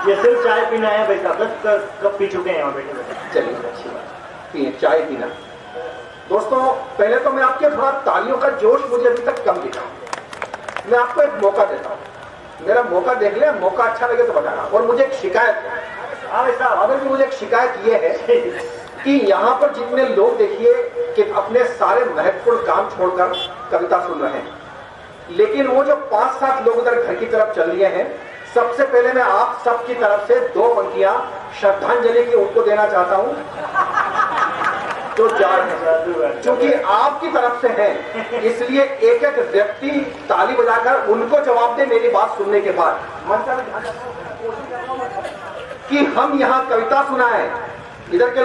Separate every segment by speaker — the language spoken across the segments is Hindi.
Speaker 1: ये सिर्फ चाय पीना है भाई साहब, 10 कप पी चुके हैं यहाँ बैठे।
Speaker 2: चलिए अच्छी बात, पिए चाय पीना। दोस्तों पहले तो मैं आपके थोड़ा तालियों का जोश मुझे अभी तक कम दिखा, मैं आपको एक मौका देता हूँ, मेरा मौका देख ले, मौका अच्छा लगे तो बताना। और मुझे एक शिकायत है, हाँ भाई साहब, अगर मुझे एक शिकायत ये है कि यहाँ पर जितने लोग देखिए कि अपने सारे महत्वपूर्ण काम छोड़कर कविता सुन रहे हैं, लेकिन वो जो 5-7 लोग उधर घर की तरफ चल रहे हैं, सबसे पहले मैं आप सबकी तरफ से 2 पंक्तियां श्रद्धांजलि की उनको देना चाहता हूं जो जा रहे हैं। क्योंकि आपकी तरफ से हैं, इसलिए एक एक व्यक्ति ताली बजाकर उनको जवाब दे मेरी बात सुनने के बाद। कि हम यहाँ कविता सुनाएं, इधर के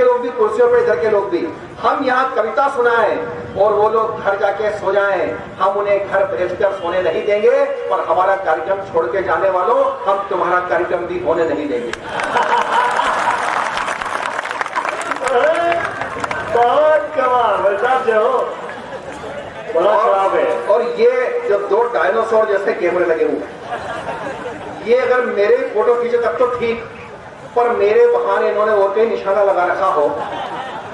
Speaker 2: लोग भी कुर्सियों पे, इधर के लोग भी, हम यहाँ कविता सुनाएं और वो लोग घर जाके सो जाएं। हम उन्हें घर भेजकर सोने नहीं देंगे, पर हमारा कार्यक्रम छोड़ के जाने वालों, हम तुम्हारा कार्यक्रम भी होने नहीं देंगे।
Speaker 1: बहुत कमाल साहब जो बड़ा शराब है।
Speaker 2: और ये जब 2 डायनासोर जैसे कैमरे लगे हुए, ये अगर मेरे फोटो खींचे तब तो ठीक, पर मेरे बहाने इन्होंने और कहीं निशाना लगा रखा हो,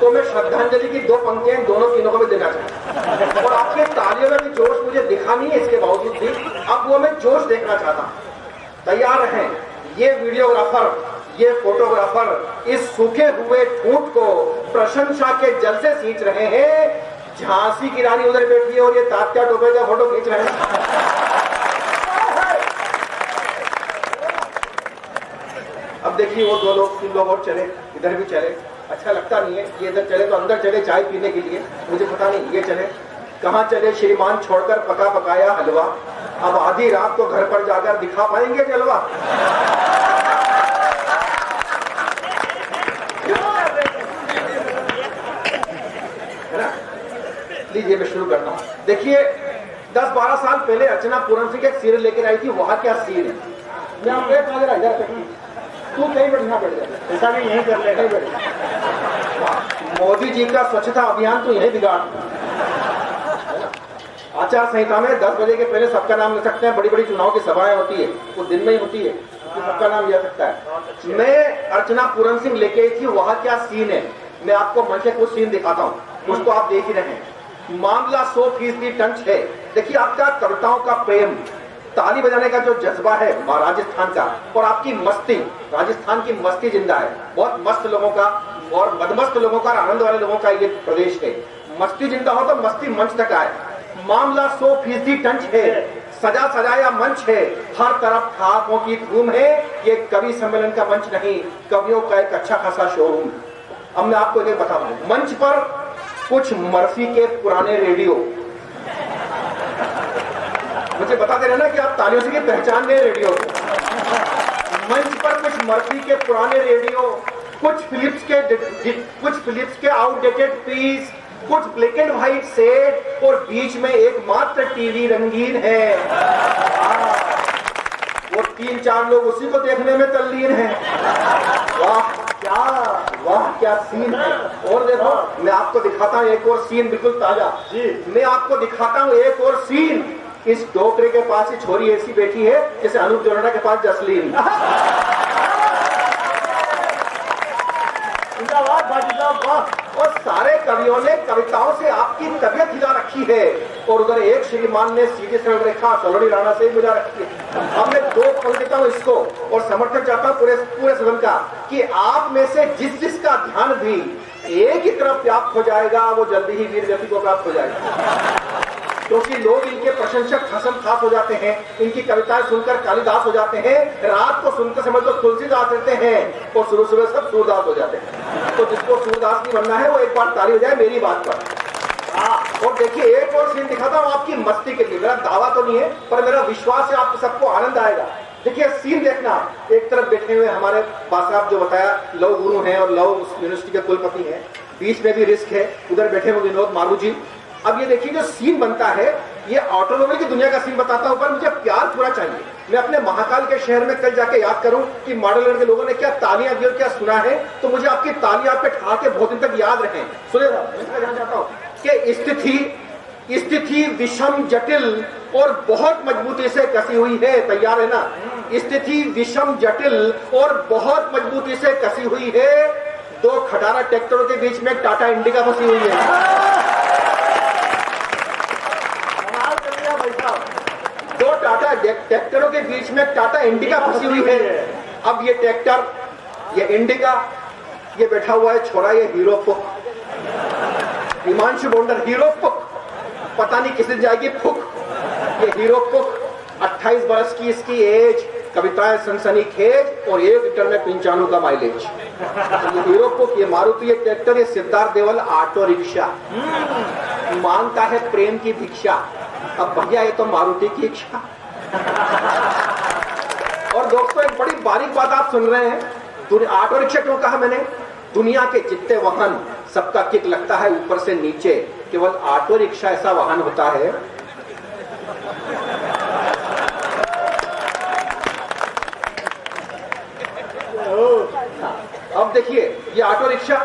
Speaker 2: तो मैं श्रद्धांजलि की 2 पंक्तियां दोनों तीनों को भी देना चाहता हूं। और आपके तालियों में भी जोश मुझे दिखा नहीं है, इसके बावजूद भी अब वो मैं जोश देखना चाहता हूं। तैयार रहें। ये वीडियोग्राफर, ये फोटोग्राफर इस सूखे हुए ठूंठ को प्रशंसा के जल से सींच रहे हैं। झांसी की रानी उधर बैठी है और ये तात्या टोपे का फोटो खींच रहे हैं। अब देखिए वो 2 लोग 3 लोग और चले, इधर भी चले, अच्छा लगता नहीं है। ये इधर चले तो अंदर चले चाय पीने के लिए, मुझे पता नहीं ये चले कहाँ चले। श्रीमान छोड़कर पका पकाया हलवा, अब आधी रात को घर पर जाकर दिखा पाएंगे जलवा। है ना? लीजिए मैं शुरू करता हूँ। देखिए 10-12 साल पहले अर्चना पूरन सिंह एक सीरियल लेकर आई थी, वहाँ क्या सीन है। मैं आपको एक नजर इधर तू कहीं बैठना पड़ जाए,
Speaker 1: ऐसा भी यही कर ले।
Speaker 2: मोदी जी का स्वच्छता अभियान तो यही बिगाड़। आचार संहिता में 10 बजे के पहले सबका नाम ले सकते हैं। बड़ी बड़ी चुनाव की सभाएं होती है, वो दिन में ही होती है, तो सबका नाम ले सकता है। मैं अर्चना पूरन सिंह लेके आई थी, वहां क्या सीन है मैं आपको मंच से कुछ सीन दिखाता हूँ, कुछ तो आप देख ही रहे हैं। मामला 100% टंच है। देखिए आपका कविताओं का प्रेम, ताली बजाने का जो जज्बा है राजस्थान का, और आपकी मस्ती, राजस्थान की मस्ती जिंदा है। बहुत मस्त लोगों का और मदमस्त लोगों का, आनंद वाले लोगों का ये प्रदेश है। मस्ती जिंदा हो तो मस्ती मंच तक आए। मामला 100% टंच है, सजा सजाया मंच है, हर तरफ ठाकों की धूम है। ये कवि सम्मेलन का मंच नहीं, कवियों का एक अच्छा खासा शोरूम। अब मैं आपको ये बता दूं, मंच पर कुछ मर्फी के पुराने रेडियो, मुझे बता दे रहे ना कि आप तालियों से पहचान गए रेडियो को। मंच पर कुछ मर्फी के पुराने रेडियो, कुछ फिलिप्स के आउटडेटेड पीस, कुछ ब्लैक एंड व्हाइट सेट, और बीच में एकमात्र टीवी रंगीन है। वो 3-4 लोग उसी को देखने में तल्लीन हैं। वाह क्या सीन है। और देखो मैं आपको दिखाता हूँ एक और सीन, बिल्कुल ताजा। मैं आपको दिखाता हूँ एक और सीन। इस डोकरे के पास ही छोरी ऐसी बैठी है जैसे अनूप जोड़ा के पास जसलीन। और सारे कवियों ने कविताओं से आपकी तबियत हिला रखी है, और उधर एक श्रीमान ने सीधी सरल रेखा सलोनी राणा से मिला रखी है। हमने 2 पंक्तियों हूं इसको, और समर्थन चाहता हूं पूरे सदन का कि आप में से जिसका ध्यान भी एक ही तरफ प्राप्त हो जाएगा, वो जल्दी ही वीर गति को प्राप्त हो जाएगा। क्योंकि लोग इनके प्रशंसक खसम खास हो जाते हैं, इनकी कविताएं सुनकर कालिदास हो जाते हैं, रात को सुनते समय तो तुलसीदास रहते हैं, और सुबह सब सूरदास हो जाते हैं। तो जिसको सूरदास नहीं बनना है वो एक बार ताली हो जाए मेरी बात पर। और देखिए एक और सीन दिखाता हूँ आपकी मस्ती के लिए। मेरा दावा तो नहीं है, पर मेरा विश्वास है आपको सबको आनंद आएगा। देखिए सीन देखना, एक तरफ बैठे हुए हमारे बात साहब जो बताया लव गुरु हैं और लव यूनिवर्सिटी के कुलपति हैं, बीच में भी रिस्क है, उधर बैठे हुए विनोद मारू जी। अब ये देखिए जो सीन बनता है, ये ऑटोमोबाइल की दुनिया का सीन बताता हूं, पर मुझे प्यार पूरा चाहिए। मैं अपने महाकाल के शहर में कल जाके याद करूं कि मॉडल के लोगों ने क्या तालियां दी और क्या सुना है, तो मुझे आपकी तालियां पे ठा के बहुत दिन तक याद रहे। सुने मैं ध्यान चाहता हूं कि स्थिति विषम जटिल और बहुत मजबूती से कसी हुई है। तैयार है ना? स्थिति विषम जटिल और बहुत मजबूती से कसी हुई है। दो खटारा ट्रैक्टरों के बीच में टाटा इंडिका फंसी हुई है।
Speaker 1: कमाल कर दिया भाई साहब।
Speaker 2: दो टाटा ट्रैक्टरों के बीच में टाटा इंडिका फंसी हुई है। अब ये ट्रैक्टर, ये इंडिका, ये बैठा हुआ है छोरा, ये हीरो पुक, हिमांशु बोंडर हीरो पुक, पता नहीं किस दिन जाएगी फुक। ये हीरो पुक, 28 बरस की इसकी एज, कविताएं सनसनीखेज और 1 लीटर में 95 का माइलेज। ये हीरो पुक, ये मारुति, ये ट्रैक्टर, ये सिद्धार्थ देवल ऑटो रिक्शा, मांगता है प्रेम की भिक्षा। अब भैया ये तो मारुति की इच्छा। और दोस्तों एक बड़ी बारीक बात आप सुन रहे हैं। ऑटो रिक्शा क्यों कहा मैंने? दुनिया के जितने वाहन सबका किक लगता है ऊपर से नीचे, केवल ऑटो रिक्शा ऐसा वाहन होता है अब देखिए, ये ऑटो रिक्शा,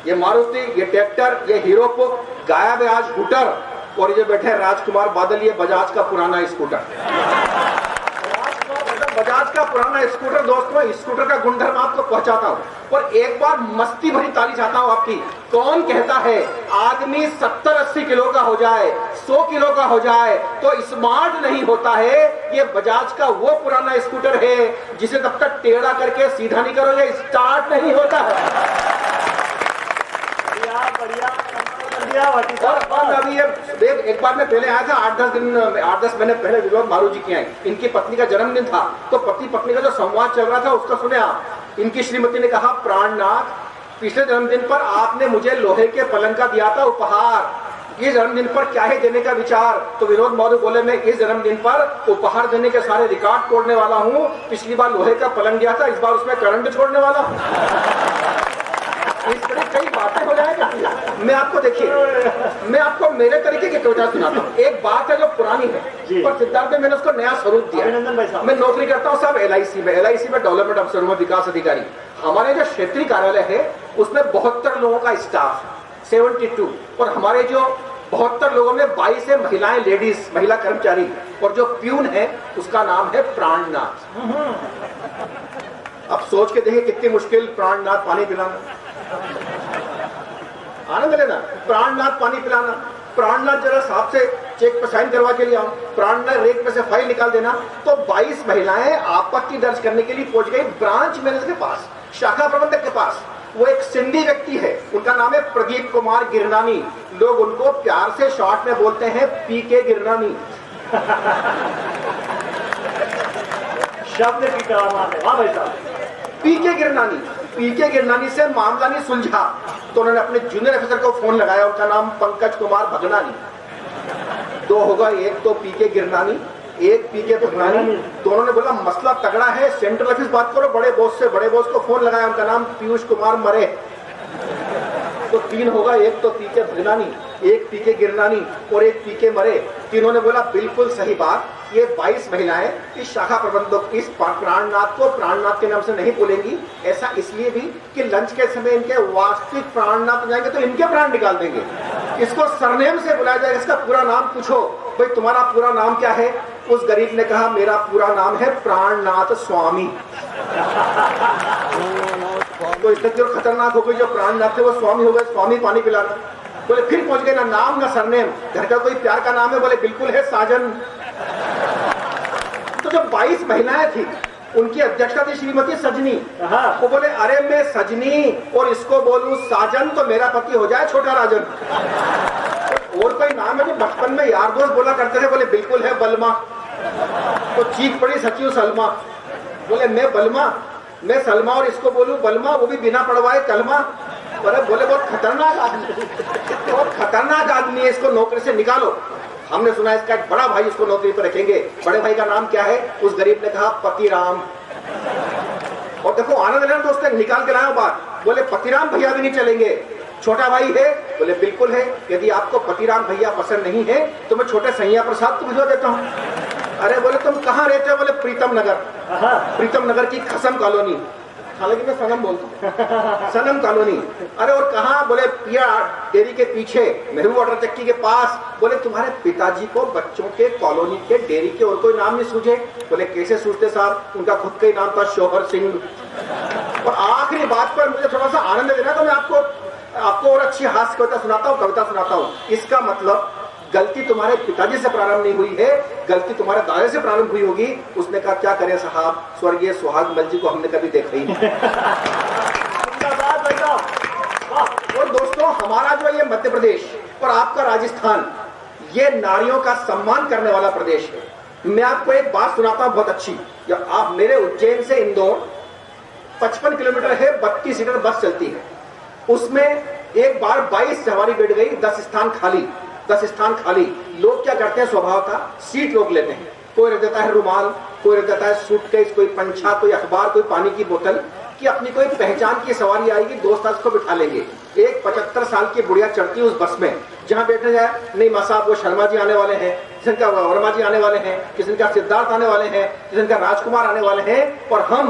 Speaker 2: ये मारुति, ये ट्रैक्टर, ये हीरो पुक, गायब है आज हुटर, और ये बैठे हैं राजकुमार बादल, ये बजाज का पुराना स्कूटर। बजाज का पुराना स्कूटर। दोस्तों स्कूटर का गुणधर्म आपको पहुंचाता हूं, और एक बार मस्ती भरी ताली चाहता हूं आपकी। कौन कहता है आदमी 70-80 किलो का हो जाए, 100 किलो का हो जाए तो स्मार्ट नहीं होता है? ये बजाज का वो पुराना स्कूटर है जिसे तब तक टेढ़ा करके सीधा नहीं करोगे स्टार्ट नहीं होता है। और अभी ये एक बार मैं पहले आया था, 8-10 महीने पहले विनोद मारू जी के आए। इनकी पत्नी का जन्मदिन था, तो पति पत्नी का जो संवाद चल रहा था उसका सुने आप। इनकी श्रीमती ने कहा, प्राणनाथ, पिछले जन्मदिन पर आपने मुझे लोहे के पलंग का दिया था उपहार, इस जन्मदिन पर क्या है देने का विचार? तो विनोद मारू बोले, मैं इस जन्मदिन पर उपहार देने के सारे रिकॉर्ड तोड़ने वाला हूँ। पिछली बार लोहे का पलंग दिया था, इस बार उसमें करंट छोड़ने वाला हूँ। इस तरह कई बातें हो जाएगा। मैं आपको देखिए, मैं आपको मेरे तरीके की कविता सुनाता हूँ। एक बात है जो पुरानी है, पर सिद्धार्थ में मैंने उसको नया स्वरूप दिया। मैं नौकरी करता हूँ साहब LIC में डेवलपमेंट अफसर हूँ, विकास अधिकारी। हमारे जो क्षेत्रीय कार्यालय है उसमें 72 लोगों का स्टाफ, 72, और हमारे जो 72 लोगों में 22 है महिलाएं, लेडीज, महिला कर्मचारी, और जो प्यून है उसका नाम है प्राणनाथ। अब सोच के देखिए कितनी मुश्किल, प्राणनाथ पानी पिलाना, आनंद लेना, प्राणनाथ पानी पिलाना, प्राणनाथ जरा साहब से चेक पर साइन करवा के लिए आओ, प्राणनाथ रेक में से फाइल निकाल देना। तो 22 महिलाएं आपत्ति दर्ज करने के लिए पहुंच गई ब्रांच मैनेजर के पास, शाखा प्रबंधक के पास। वो एक सिंधी व्यक्ति है, उनका नाम है प्रदीप कुमार गिरनानी। लोग उनको प्यार से शॉर्ट में बोलते हैं PK गिरनानी।
Speaker 1: शब्द की करामात है, वाह भाई साहब।
Speaker 2: PK गिरनानी से मामला नहीं सुलझा, तो उन्होंने अपने जूनियर ऑफिसर को फोन लगाया, उनका नाम पंकज कुमार भगनानी। 2 होगा, एक तो PK गिरनानी, एक PK भगनानी। तो उन्होंने बोला मसला तगड़ा है, सेंट्रल ऑफिस बात करो बड़े बॉस से। बड़े बॉस को फोन लगाया, उनका नाम पीयूष कुमार मरे। तो 3 होगा, एक तो PK भगनानी, एक PK गिरनानी और एक PK मरे। तीनों ने बोला बिल्कुल सही बात, ये 22 महिलाएं इस शाखा प्रबंधक इस प्राणनाथ को प्राणनाथ के नाम से नहीं बोलेंगी। ऐसा इसलिए भी कि लंच के समय इनके वास्तविक प्राणनाथ जाएंगे तो इनके प्राण निकाल देंगे। इसको सरनेम से बुलाया जाएगा, इसका पूरा नाम पूछो, भाई तुम्हारा पूरा नाम क्या है? उस गरीब ने कहा मेरा पूरा नाम है प्राणनाथ स्वामी। तो इससे जो खतरनाक हो गई, जो प्राणनाथ थे वो स्वामी हो गए, स्वामी पानी पिलाना। बोले फिर पहुंच गए, ना नाम ना सरनेम, घर का कोई प्यार का नाम है? बोले बिल्कुल है, साजन। तो जो 22 महिलाएं थी उनकी अध्यक्षता थी श्रीमती सजनी। वो बोले अरे मैं सजनी और इसको बोलूं साजन तो मेरा पति हो जाए छोटा राजन। और कोई नाम है जो बचपन में यार दोस्त बोला करते थे? बोले बिल्कुल है, बलमा। तो चीख पड़ी सचिव सलमा। बोले मैं बलमा, मैं सलमा और इसको बोलूं बलमा, वो भी बिना पढ़वाए कलमा। बोले बहुत खतरनाक आदमी, बहुत खतरनाक आदमी है, इसको नौकरी से निकालो। हमने सुना इसका एक बड़ा भाई इसको नौकरी पर रखेंगे। बड़े भाई का नाम क्या है? उस गरीब ने कहा पतिराम। और देखो आनंद लेना दोस्तों, निकाल के लाया बात। बोले पतिराम भैया भी नहीं चलेंगे, छोटा भाई है? बोले बिल्कुल है, यदि आपको पतिराम भैया पसंद नहीं है तो मैं छोटे सैया प्रसाद को भिजवा देता हूँ। अरे बोले तुम कहाँ रहते हो? बोले प्रीतम नगर, प्रीतम नगर की खसम कॉलोनी। हालांकि मैं सनम बोलता हूँ, सनम कॉलोनी। अरे और कहाँ, बोले पिया डेयरी के पीछे, महबूब वाटर चक्की के पास। बोले तुम्हारे पिताजी को बच्चों के कॉलोनी के डेयरी के और कोई नाम नहीं सूझे? बोले कैसे सूझते साहब, उनका खुद का ही नाम था शोहर सिंह। और आखिरी बात पर मुझे थोड़ा सा आनंद देना, तो मैं आपको और अच्छी हास्य कविता सुनाता हूँ, कविता सुनाता हूँ। इसका मतलब गलती तुम्हारे पिताजी से प्रारंभ नहीं हुई है, गलती तुम्हारे दादा से प्रारंभ हुई होगी। उसने कहा क्या करें साहब, स्वर्गीय सुहाग मल जी को हमने कभी देखा ही नहीं। और दोस्तों, हमारा जो ये मध्य प्रदेश और आपका राजस्थान, ये नारियों का सम्मान करने वाला प्रदेश है। मैं आपको एक बात सुनाता हूं बहुत अच्छी। जब आप मेरे उज्जैन से इंदौर 55 किलोमीटर है, 32 सीटर बस चलती है। उसमें एक बार 22 सवारी बैठ गई, 10 स्थान खाली। 10 स्थान खाली। लोग क्या करते हैं, स्वभाव का सीट रोक लेते हैं। कोई रख देता है रुमाल, कोई रख देता है सूटकेस, कोई पंछा, कोई अखबार, कोई पानी की बोतल, कि अपनी कोई पहचान की सवारी आएगी, दोस्त को बिठा लेंगे। एक 75 साल की बुढ़िया चढ़ती है उस बस में, जहां बैठने जाए, नहीं मां साहब वो शर्मा जी आने वाले हैं, किसी का वर्मा जी आने वाले हैं, किसी का सिद्धार्थ आने वाले हैं, किसी का राजकुमार आने वाले हैं। और हम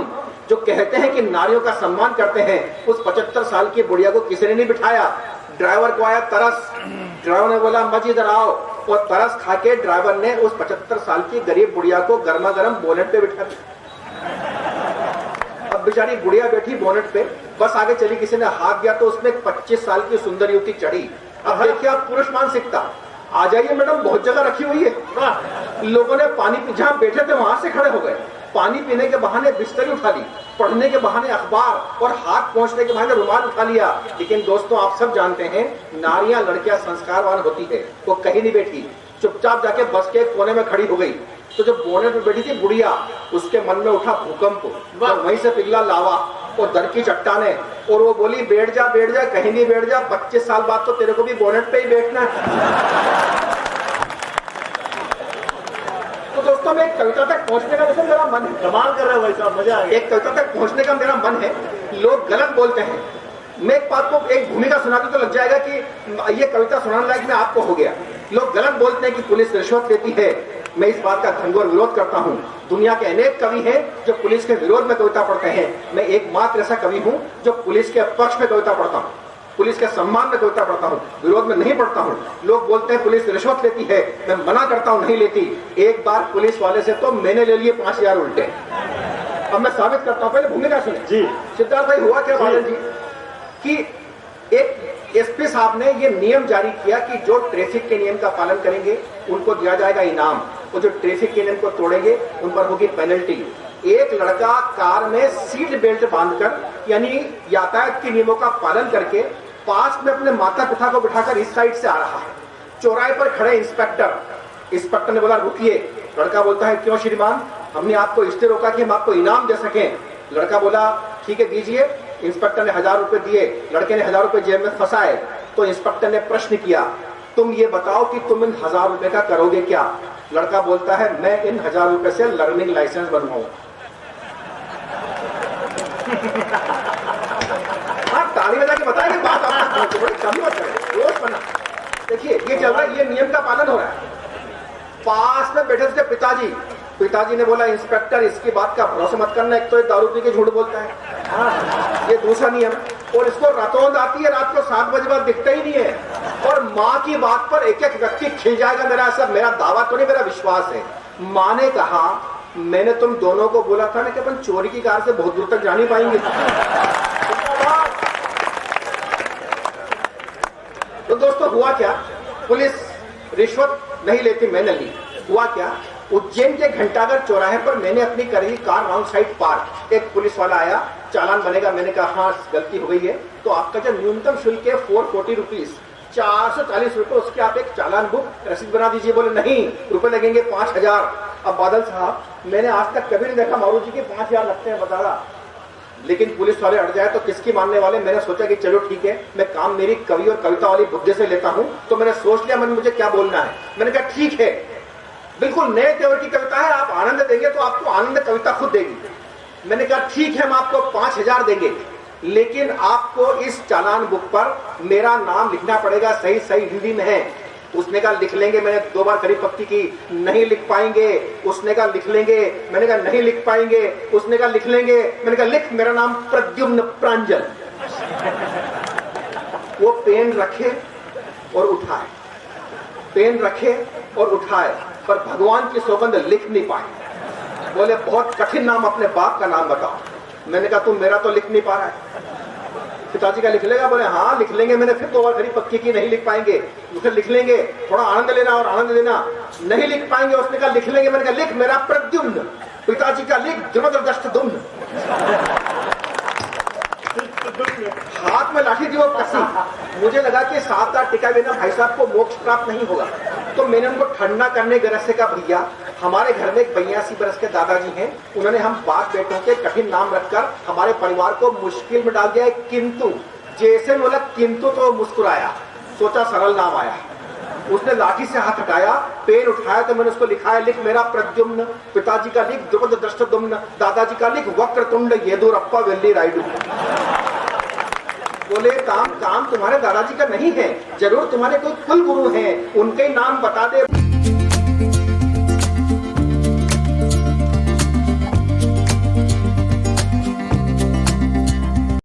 Speaker 2: जो कहते हैं कि नारियों का सम्मान करते हैं, उस 75 साल की बुढ़िया को किसी ने नहीं बिठाया। ड्राइवर को आया तरस, ड्राइवर ने बोला मज इधर आओ, और तरस खा के ड्राइवर ने उस 75 साल की गरीब बुढ़िया को गर्मा गर्म बोनेट पे बिठा दिया। अब बेचारी बुढ़िया बैठी बोनेट पे, बस आगे चली, किसी ने हाथ दिया तो उसमें 25 साल की सुंदर युवती चढ़ी। अब देखिए आप पुरुष मानसिकता, आ जाइए मैडम, बहुत जगह रखी हुई है। लोगों ने पानी, जहां बैठे थे वहां से खड़े हो गए, पानी पीने के बहाने बिस्तरी उठा ली, पढ़ने के बहाने अखबार, और हाथ पहुंचने के बहाने रुमाल उठा लिया। लेकिन दोस्तों, आप सब जानते हैं, नारियां लड़कियां संस्कारवान होती है, वो कहीं नहीं बैठी, चुपचाप जाके बस के कोने में खड़ी हो गई। तो जब बोनेट में बैठी थी बुढ़िया, उसके मन में उठा भूकंप, वहीं से पिघला लावा और दर की चट्टाने, और वो बोली बैठ जा कहीं नहीं बैठ जा, 25 साल बाद तो तेरे को भी बोनेट पे ही बैठना है। तो दोस्तों, मैं एक कविता तक पहुंचने का वैसे मेरा मन है,
Speaker 1: कमाल कर रहे हो भाई साहब, मजा आ गया।
Speaker 2: एक कविता तक पहुंचने का मेरा मन है। लोग गलत बोलते हैं। मैं एक बात को, एक भूमिका सुना दूं तो लग जाएगा कि ये कविता सुनाने लायक मैं आपको हो गया। लोग गलत बोलते हैं कि पुलिस रिश्वत लेती है। मैं इस बात का घनघोर विरोध करता हूं। दुनिया के अनेक कवि हैं जो पुलिस के विरोध में कविता पढ़ते हैं। मैं एकमात्र ऐसा कवि हूं जो पुलिस के पक्ष में कविता पढ़ता हूं, पुलिस के सम्मान में कविता पढ़ता हूं, विरोध में नहीं पढ़ता हूं। लोग बोलते हैं पुलिस रिश्वत लेती है, मैं मना करता हूं नहीं लेती। एक बार पुलिस वाले से तो मैंने ले लिए 5000 उल्टे। अब मैं साबित करता हूं, पहले भूमिका सुने
Speaker 1: जी।
Speaker 2: सिद्धार्थ भाई, हुआ क्या बादल जी कि एक एसपी साहब ने ये नियम जारी किया कि जो ट्रैफिक के नियम का पालन करेंगे उनको दिया जाएगा इनाम, और जो ट्रैफिक के नियम को तोड़ेंगे उन पर होगी पेनल्टी। एक लड़का कार में सीट बेल्ट बांधकर, यानी यातायात के नियमों का पालन करके, पास में अपने माता पिता को बिठाकर इस साइड से आ रहा है। चौराहे पर खड़े इंस्पेक्टर ने बोला रुकिए। लड़का बोलता है क्यों श्रीमान, हमने आपको इसलिए रोका कि हम आपको इनाम दे सकें। लड़का बोला ठीक है दीजिए। इंस्पेक्टर ने 1000 रुपए दिए, लड़के ने 1000 रुपए जेब में फंसाए। तो इंस्पेक्टर ने प्रश्न किया, तुम ये बताओ कि तुम इन 1000 रुपए का करोगे क्या? लड़का बोलता है मैं इन 1000 रुपए से लर्निंग लाइसेंस बनवाऊंगा। हाँ, ताली बजा के बताया कि बात आपको बड़ी कमी मत करें, रोज बना। देखिए ये चल रहा है, ये नियम का पालन हो रहा है। पास में बैठे थे पिताजी ने बोला इंस्पेक्टर इसकी बात का भरोसा मत करना, एक तो ये दारू पी के झूठ बोलता है। हाँ, ये दूसरा नियम। और इसको रतौंध आती है, रात को 7 बजे बाद दिखता ही नहीं है। और माँ की बात पर एक एक व्यक्ति खिल जाएगा। मेरा दावा तो नहीं, मेरा विश्वास है। माँ ने कहा मैंने तुम दोनों को बोला था ना कि अपन चोरी की कार से बहुत दूर तक जा नहीं पाएंगे। तो दोस्तों हुआ क्या, पुलिस रिश्वत नहीं लेती, मैंने ली। हुआ क्या, उज्जैन के घंटाघर चौराहे पर मैंने अपनी करी कार रॉन्ग साइड पार्क। एक पुलिस वाला आया, चालान बनेगा। मैंने कहा हाँ गलती हो गई है, तो आपका जो न्यूनतम शुल्क है 440 रुपीज, 440 रुपए, उसके आप एक चालान बुक रसीद बना दीजिए। बोले नहीं, रुपए लगेंगे 5000। अब बादल साहब, मैंने आज तक कभी नहीं देखा मारू जी के 5000 लगते हैं, बता रहा। लेकिन पुलिस वाले अड़ जाए तो किसकी मानने वाले। मैंने सोचा कि चलो ठीक है, मैं काम मेरी कवि और कविता वाली बुद्धि से लेता हूं। तो मैंने सोच लिया मुझे क्या बोलना है। मैंने कहा ठीक है, बिल्कुल नए तेवर की कविता है, आप आनंद देंगे तो आपको आनंद कविता खुद देगी। मैंने कहा ठीक है, हम आपको 5000 देंगे, लेकिन आपको इस चालान बुक पर मेरा नाम लिखना पड़ेगा, सही हिंदी में है। उसने कहा लिख लेंगे, मैंने 2 बार खड़ी पक्की की, नहीं लिख पाएंगे। उसने कहा लिख लेंगे, मैंने कहा नहीं लिख पाएंगे। उसने कहा लिख लेंगे, मैंने कहा लिख, मेरा नाम प्रद्युम्न प्रांजल। वो पेन रखे और उठाए, पेन रखे और उठाए, पर भगवान की सौगंध लिख नहीं पाए। बोले बहुत कठिन नाम, अपने बाप का नाम बताओ। मैंने कहा तुम मेरा तो लिख नहीं पा रहा है। पिताजी का लिख लेगा? बोले हाँ लिख लेंगे। मैंने फिर 2 बार खड़ी पक्की की, नहीं लिख पाएंगे। उसे लिख लेंगे, थोड़ा आनंद लेना और आनंद लेना, नहीं लिख पाएंगे। उसने कहा लिख लेंगे। मैंने कहा लिख, मेरा प्रद्युम्न। पिताजी का लिख, द्रुमदर्दष्ट दुम्न। हाथ में लाठी थी वो कसी। मुझे लगा कि 7-8 टिका बिना भाई साहब को मोक्ष प्राप्त नहीं होगा। तो मैंने उनको ठंडा करने गरज से कहा भैया हमारे घर में एक 82 बरस के दादाजी हैं, उन्होंने हम बाप बेटों के कठिन नाम रखकर हमारे परिवार को मुश्किल में डाल दिया है। किंतु जैसे बोला किंतु तो मुस्कुराया, सोचा सरल नाम आया। उसने लाठी से हाथ हटाया, पेन उठाया, तो मैंने उसको लिखा है लिख मेरा प्रद्युम्न। पिताजी का लिख द्रुमदर्ष्टुम्न, दादाजी का लिख वक्रतुंड येदुरप्पा वेल्ली रायडू। बोले काम तुम्हारे दादाजी का नहीं है, जरूर तुम्हारे कोई कुल गुरु हैं, उनके नाम बता दे।